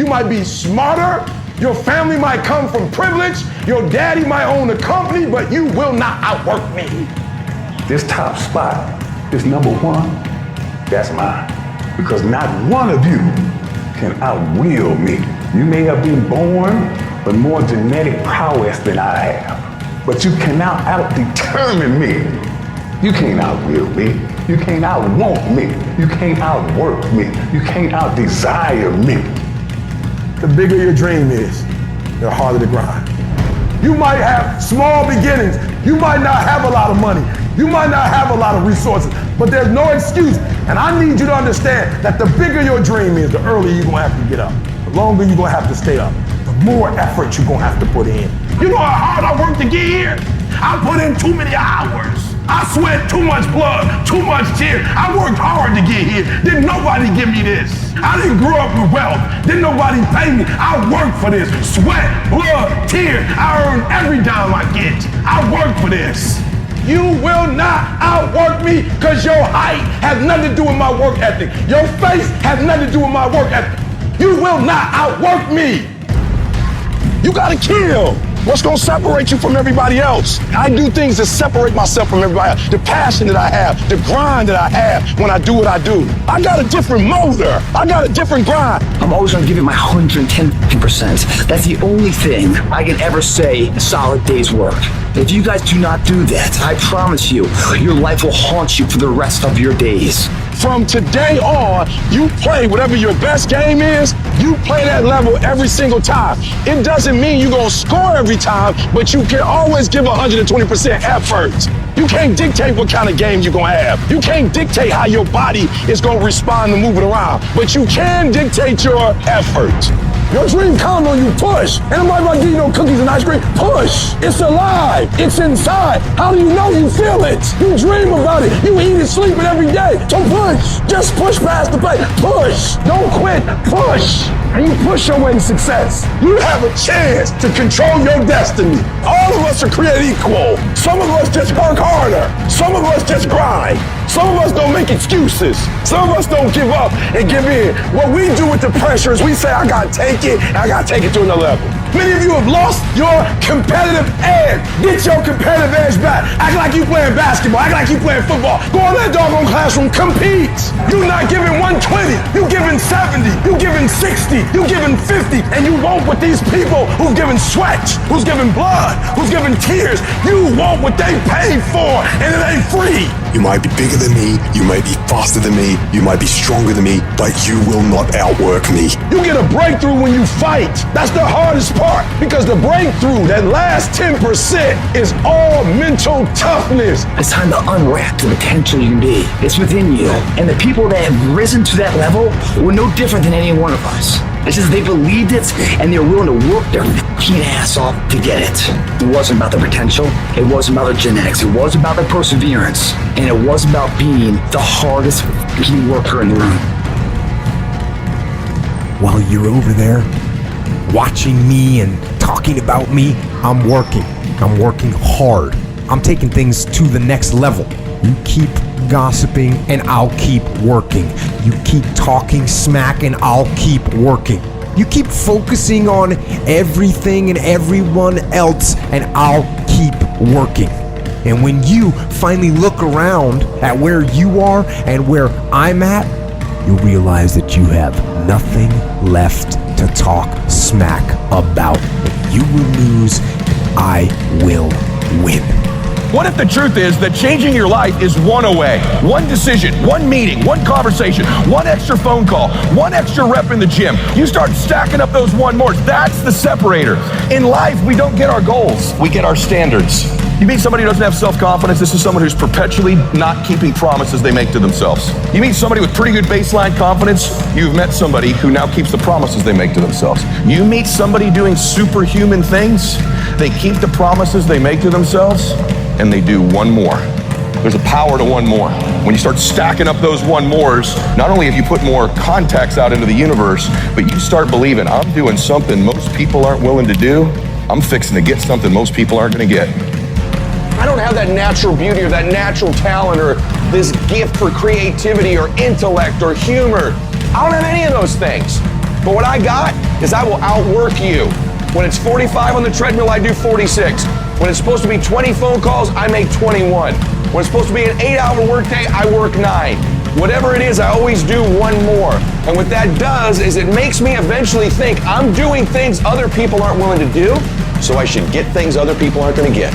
You might be smarter. Your family might come from privilege. Your daddy might own a company, but you will not outwork me. This top spot, this number one, that's mine. Because not one of you can outwill me. You may have been born with more genetic prowess than I have, but you cannot out-determine me. You can't outwill me. You can't outwant me. You can't outwork me. You can't outdesire me. The bigger your dream is, the harder the grind. You might have small beginnings. You might not have a lot of money. You might not have a lot of resources, but there's no excuse. And I need you to understand that the bigger your dream is, the earlier you're gonna have to get up. The longer you're gonna have to stay up. The more effort you're gonna have to put in. You know how hard I worked to get here? I put in too many hours. I sweat too much blood, too much tears. I worked hard to get here. Didn't nobody give me this. I didn't grow up with wealth. Didn't nobody pay me. I worked for this. Sweat, blood, tears. I earn every dime I get. I work for this. You will not outwork me because your height has nothing to do with my work ethic. Your face has nothing to do with my work ethic. You will not outwork me. You gotta kill. What's gonna separate you from everybody else? I do things to separate myself from everybody else. The passion that I have, the grind that I have when I do what I do. I got a different motor. I got a different grind. I'm always gonna give you my 110%. That's the only thing I can ever say a solid day's work. If you guys do not do that, I promise you, your life will haunt you for the rest of your days. From today on, you play whatever your best game is, you play that level every single time. It doesn't mean you're gonna score every time, but you can always give 120% effort. You can't dictate what kind of game you're gonna have. You can't dictate how your body is gonna respond to moving around, but you can dictate your effort. Your dream comes on you, push. And I'm not about to give you no cookies and ice cream. Push. It's alive. It's inside. How do you know you feel it? You dream about it. You eat and sleep it every day. So push. Just push past the pain. Push. Don't quit. Push. And you push your way to success. You have a chance to control your destiny. All of us are created equal. Some of us just work harder. Some of us just grind. Some of us don't make excuses. Some of us don't give up and give in. What we do with the pressure is we say, I gotta take it, and I gotta take it to another level. Many of you have lost your competitive edge. Get your competitive edge back. Act like you playing basketball. Act like you playing football. Go in that doggone classroom, compete. You're not giving 120. You giving 70. You giving 60. You giving 50. And you want what these people who've given sweat, who's giving blood, who's giving tears, you want what they paid for, and it ain't free. You might be bigger than me, you might be faster than me, you might be stronger than me, but you will not outwork me. You get a breakthrough when you fight. That's the hardest part, because the breakthrough, that last 10%, is all mental toughness. It's time to unwrap the potential you can be. It's within you. And the people that have risen to that level were no different than any one of us. It's just they believed it and they're willing to work their fucking ass off to get it. It wasn't about the potential. It wasn't about the genetics. It was about the perseverance. And it was about being the hardest fucking worker in the room. While you're over there watching me and talking about me, I'm working. I'm working hard. I'm taking things to the next level. You keep gossiping and I'll keep working. You keep talking smack and I'll keep working. You keep focusing on everything and everyone else and I'll keep working. And when you finally look around at where you are and where I'm at, you'll realize that you have nothing left to talk smack about. And you will lose and I will win. What if the truth is that changing your life is one away? One decision, one meeting, one conversation, one extra phone call, one extra rep in the gym. You start stacking up those one mores. That's the separator. In life, we don't get our goals. We get our standards. You meet somebody who doesn't have self-confidence, this is someone who's perpetually not keeping promises they make to themselves. You meet somebody with pretty good baseline confidence, you've met somebody who now keeps the promises they make to themselves. You meet somebody doing superhuman things, they keep the promises they make to themselves, and they do one more. There's a power to one more. When you start stacking up those one mores, not only have you put more contacts out into the universe, but you start believing, I'm doing something most people aren't willing to do. I'm fixing to get something most people aren't gonna get. I don't have that natural beauty or that natural talent or this gift for creativity or intellect or humor. I don't have any of those things. But what I got is I will outwork you. When it's 45 on the treadmill, I do 46. When it's supposed to be 20 phone calls, I make 21. When it's supposed to be an 8-hour workday, I work 9. Whatever it is, I always do one more. And what that does is it makes me eventually think I'm doing things other people aren't willing to do, so I should get things other people aren't going to get.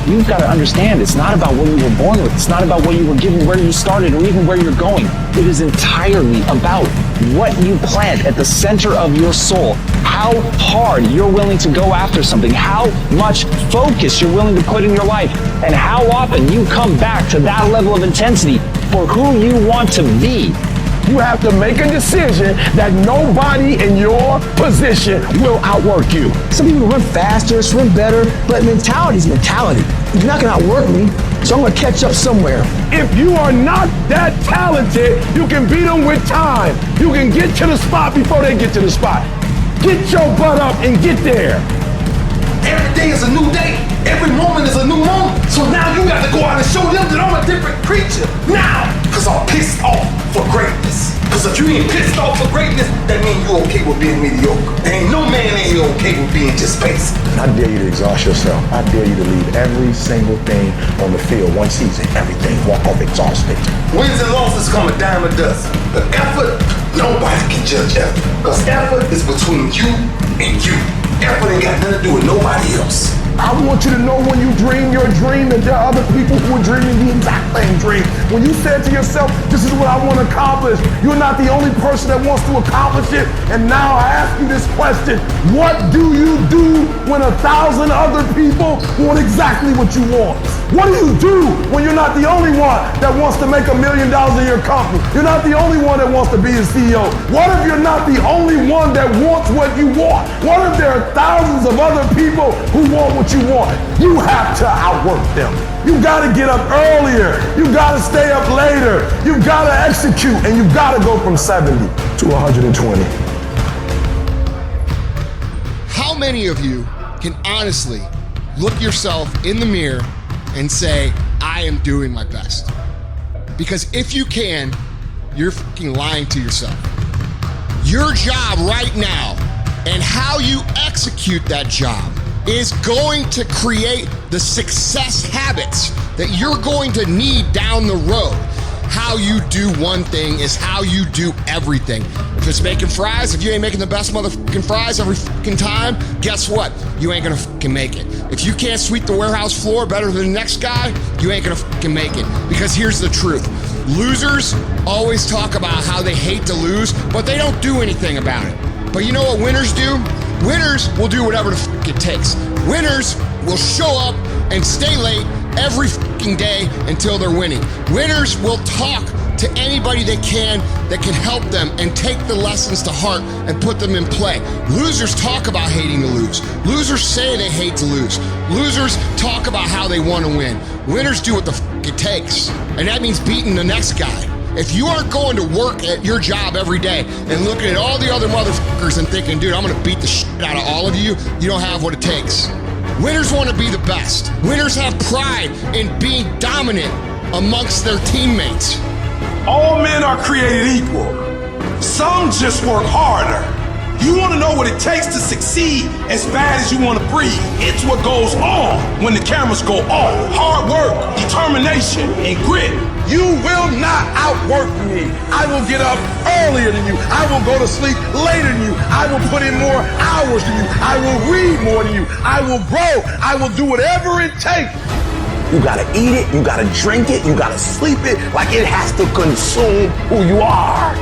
You've got to understand, it's not about what you were born with. It's not about what you were given, where you started, or even where you're going. It is entirely about what you plant at the center of your soul, how hard you're willing to go after something, how much focus you're willing to put in your life, and how often you come back to that level of intensity for who you want to be. You have to make a decision that nobody in your position will outwork you. Some people run faster, swim better, but mentality is mentality. You're not gonna outwork me, so I'm gonna catch up somewhere. If you are not that talented, you can beat them with time. You can get to the spot before they get to the spot. Get your butt up and get there. Every day is a new day. Every moment is a new moment. So now you got to go out and show them that I'm a different creature. Now, because I'm pissed off for greatness. Because if you ain't pissed off for greatness, that means you're okay with being mediocre. Ain't no man in here okay with being just basic. I dare you to exhaust yourself. I dare you to leave every single thing on the field, one season, everything, walk off exhausted. Wins and losses come a dime a dozen. But effort, nobody can judge effort. Because effort is between you and you. Effort ain't got nothing to do with nobody else. I want you to know when you dream your dream that there are other people who are dreaming the exact same dream. When you said to yourself, this is what I want to accomplish, you're not the only person that wants to accomplish it. And now I ask you this question, what do you do when 1,000 other people want exactly what you want? What do you do when you're not the only one that wants to make $1 million in your company? You're not the only one that wants to be a CEO. What if you're not the only one that wants what you want? What if there are thousands of other people who want what you want? You have to outwork them. You gotta get up earlier. You gotta stay up later. You gotta execute, and you gotta go from 70 to 120. How many of you can honestly look yourself in the mirror and say, I am doing my best? Because if you can, you're fucking lying to yourself. Your job right now and how you execute that job is going to create the success habits that you're going to need down the road. How you do one thing is how you do everything. If it's making fries, if you ain't making the best motherfucking fries every fucking time, guess what? You ain't gonna fucking make it. If you can't sweep the warehouse floor better than the next guy, you ain't gonna fucking make it. Because here's the truth. Losers always talk about how they hate to lose, but they don't do anything about it. But you know what winners do? Winners will do whatever the fuck it takes. Winners will show up and stay late every fucking day until they're winning. Winners will talk to anybody they can that can help them and take the lessons to heart and put them in play. Losers talk about hating to lose. Losers say they hate to lose. Losers talk about how they want to win. Winners do what the fuck it takes. And that means beating the next guy. If you aren't going to work at your job every day and looking at all the other motherfuckers and thinking, dude, I'm gonna beat the shit out of all of you, you don't have what it takes. Winners want to be the best. Winners have pride in being dominant amongst their teammates. All men are created equal. Some just work harder. You want to know what it takes to succeed as bad as you want to breathe. It's what goes on when the cameras go off. Hard work, determination, and grit. You will not outwork me. I will get up earlier than you. I will go to sleep later than you. I will put in more hours than you. I will read more than you. I will grow. I will do whatever it takes. You gotta eat it, you gotta drink it, you gotta sleep it, like it has to consume who you are.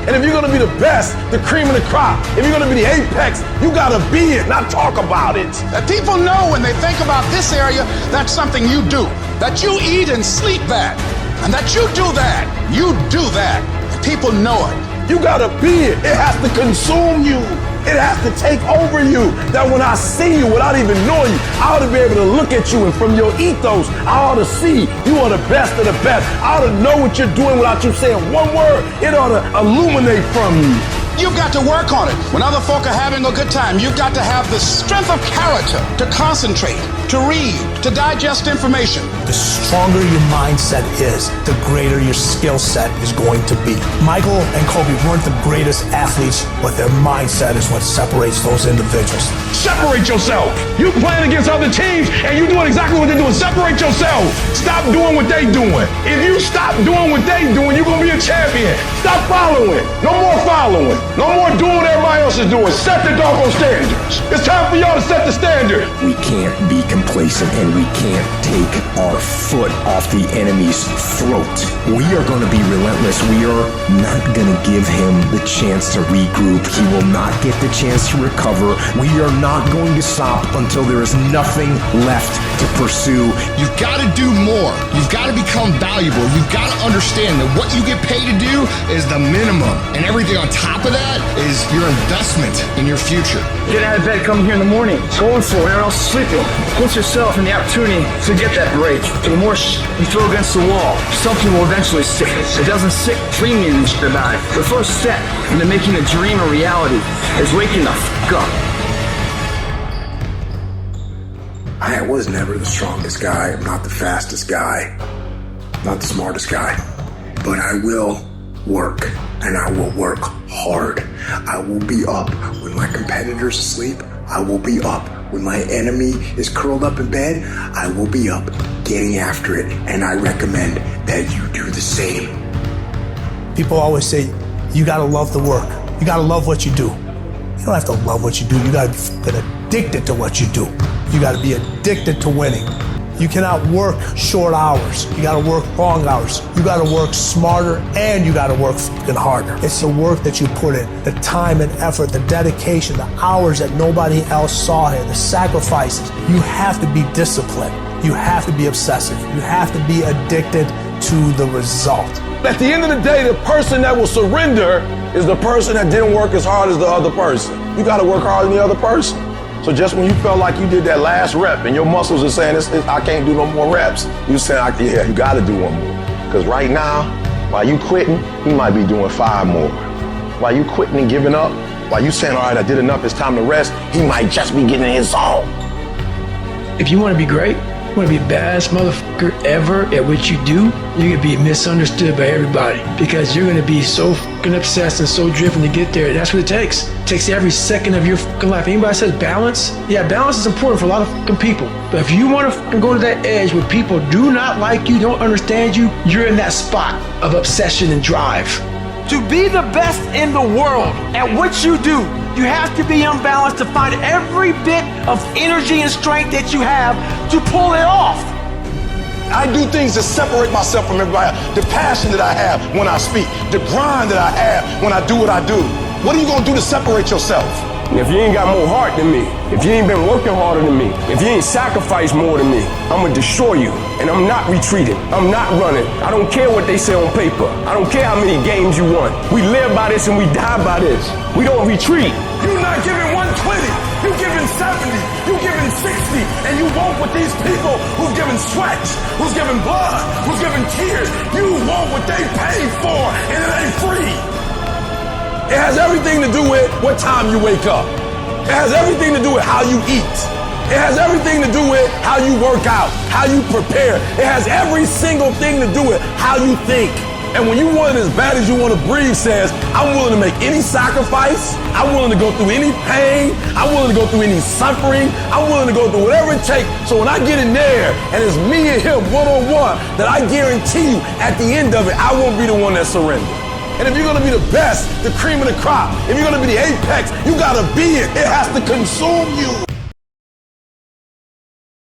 And if you're gonna be the best, the cream of the crop, if you're gonna be the apex, you gotta be it, not talk about it. That people know when they think about this area, that's something you do. That you eat and sleep that. And that you do that. You do that. And people know it. You gotta be it. It has to consume you. It has to take over you. That when I see you without even knowing you, I ought to be able to look at you, and from your ethos, I ought to see you are the best of the best. I ought to know what you're doing without you saying one word. It ought to illuminate from you. You've got to work on it. When other folk are having a good time, you've got to have the strength of character to concentrate, to read, to digest information. The stronger your mindset is, the greater your skill set is going to be. Michael and Kobe weren't the greatest athletes, but their mindset is what separates those individuals. Separate yourself. You playing against other teams and you doing exactly what they're doing. Separate yourself. Stop doing what they doing. If you stop doing what they doing, you're going to be a champion. Stop following. No more following. No more doing what everybody else is doing. Set the doggone standards. It's time for y'all to set the standard. We can't be complacent and we can't take our foot off the enemy's throat. We are going to be relentless. We are not going to give him the chance to regroup. He will not get the chance to recover. We are not going to stop until there is nothing left to pursue. You've got to do more. You've got to become valuable. You've got to understand that what you get paid to do is the minimum. And everything on top of that is your investment in your future. Get out of bed, come here in the morning, going for it, everyone else is sleeping. Put yourself in the opportunity to get that break. The more you throw against the wall, something will eventually stick. It doesn't stick premium about it. The first step into making a dream a reality is waking the f*** up. I was never the strongest guy. I'm not the fastest guy. Not the smartest guy. But I will work, and I will work hard. I will be up when my competitor's asleep. I will be up when my enemy is curled up in bed. I will be up getting after it, and I recommend that you do the same. People always say, you gotta love the work. You gotta love what you do. You don't have to love what you do. You gotta get addicted to what you do. You gotta be addicted to winning. You cannot work short hours. You gotta work long hours. You gotta work smarter and you gotta work fucking harder. It's the work that you put in, the time and effort, the dedication, the hours that nobody else saw here, the sacrifices. You have to be disciplined. You have to be obsessive. You have to be addicted to the result. At the end of the day, the person that will surrender is the person that didn't work as hard as the other person. You gotta work harder than the other person. So just when you felt like you did that last rep and your muscles are saying, I can't do no more reps, you saying, yeah, you gotta do one more. Because right now, while you quitting, you might be doing 5 more. While you quitting and giving up, while you saying, all right, I did enough, it's time to rest, he might just be getting in his zone. If you want to be great, you want to be the baddest motherfucker ever at what you do, you're going to be misunderstood by everybody because you're going to be so fucking obsessed and so driven to get there. That's what it takes. It takes every second of your fucking life. Anybody says balance? Yeah, balance is important for a lot of fucking people. But if you want to fucking go to that edge where people do not like you, don't understand you, you're in that spot of obsession and drive. To be the best in the world at what you do, you have to be unbalanced to find every bit of energy and strength that you have to pull it off. I do things to separate myself from everybody else. The passion that I have when I speak, the grind that I have when I do what I do. What are you gonna do to separate yourself? If you ain't got more heart than me, if you ain't been working harder than me, if you ain't sacrificed more than me, I'm gonna destroy you. And I'm not retreating. I'm not running. I don't care what they say on paper. I don't care how many games you won. We live by this and we die by this. We don't retreat. You're not giving 120. You're giving 70. You're giving 60. And you want what these people who've given sweat, who's given blood, who's given tears, you want what they paid for, and it ain't free. It has everything to do with what time you wake up. It has everything to do with how you eat. It has everything to do with how you work out, how you prepare. It has every single thing to do with how you think. And when you want it as bad as you want to breathe says, I'm willing to make any sacrifice. I'm willing to go through any pain. I'm willing to go through any suffering. I'm willing to go through whatever it takes. So when I get in there and it's me and him one-on-one, that I guarantee you at the end of it, I won't be the one that surrenders. And if you're gonna be the best, the cream of the crop, if you're gonna be the apex, you gotta be it. It has to consume you.